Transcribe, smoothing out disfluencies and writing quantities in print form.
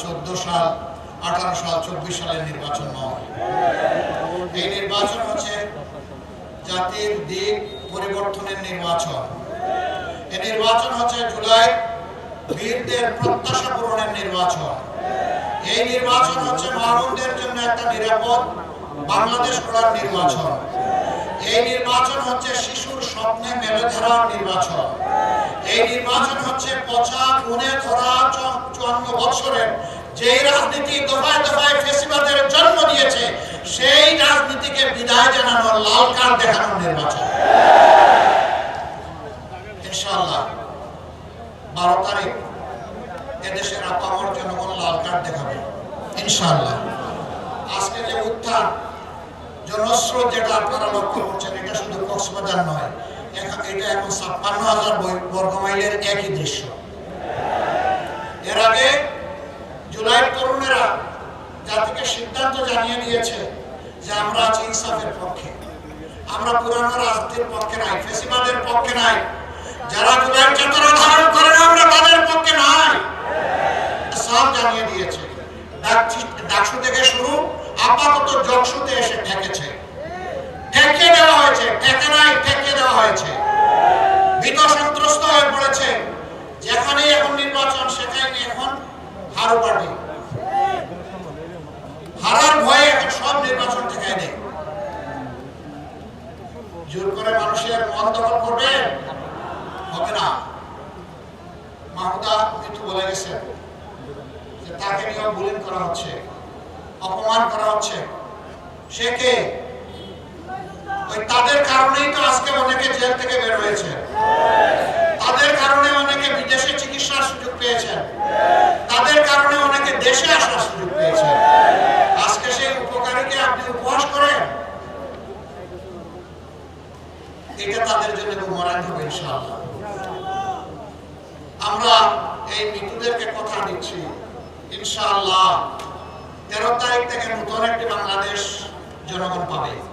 14 সাল, 18 সাল, 24 সালের নির্বাচন নয়। এই নির্বাচন হচ্ছে জাতির দিক পরিবর্তনের নির্বাচন। এই নির্বাচন হচ্ছে জুলাই বীরদের প্রত্যাশা পূরণের নির্বাচন। এই নির্বাচন হচ্ছে মা-বোনদের জন্য একটা নিরাপদ বাংলাদেশ গড়ার নির্বাচন। এই নির্বাচন হচ্ছে শিশুর স্বপ্নে মেলে ধরার নির্বাচন। এই নির্বাচন হচ্ছে পচা খুনে ধরা 54 বছরের যেই রাজনীতি দফায় দফায় ফ্যাসিবাদের জন্ম দিয়েছে সেই রাজনীতিকে বিদায় জানানোর, লাল কার্ড দেখানোর নির্বাচন। ইনশাআল্লাহ 12 তারিখ এদেশের আপামর জনগণ লাল কার্ড দেখাবে ইনশাআল্লাহ। আজকে যে উত্থান জনস্রোত যেটা আপনারা লক্ষ্য করছেন, এটা শুধু কক্সবাজার নয়, এটা এখন 56,000 বর্গমাইলের একই দৃশ্য। এর আগে জুলাইয়ের তরুণেরা জাতিকে সিদ্ধান্ত জানিয়ে দিয়েছে যে আমরা আছি ইনসাফের পক্ষে, আমরা পুরানো রাজনীতির পক্ষে নাই, ফ্যাসিবাদের পক্ষে নাই। যারা জুলাইয়ের চেতনা ধারণ করে না আমরা তাদের পক্ষে নাই, সব জানিয়ে দিয়েছে। ডাকসু থেকে শুরু আপাতত জকসুতে এসে ঠেকেছে, ঠেকিয়ে দেওয়া হয়েছে, ঠেকে নাই ঠেকিয়ে দেওয়া হয়েছে। ভীত সন্ত্রস্ত হয়ে পড়েছে, যেখানেই এখন নির্বাচন সেখানে এখন হারু পার্টি, হারার ভয়ে এখন সব নির্বাচন থেকে দেয়। জোর করে মানুষের মন দখল করবে হবে না। মাহমুদা মৃত্যু বলে গেছে যে তাকে নিয়েও বুলিং করা হচ্ছে, অপমান করা হচ্ছে। সে কে? ওই তাদের কারণেই তো আজকে অনেকে জেল থেকে বের হয়েছে, তাদের কারণে অনেকে বিদেশে চিকিৎসার সুযোগ পেয়েছেন, তাদের কারণে অনেকে দেশে আসার সুযোগ পেয়েছেন। আজকে সেই উপকারীকে আপনি উপহাস করেন, এটা তাদের জন্য মরান হবে ইনশাআল্লাহ। আমরা এই মৃতদেরকে কথা দিচ্ছি ইনশাআল্লাহ 13 তারিখ থেকে নতুন একটি বাংলাদেশ জনগণ পাবে।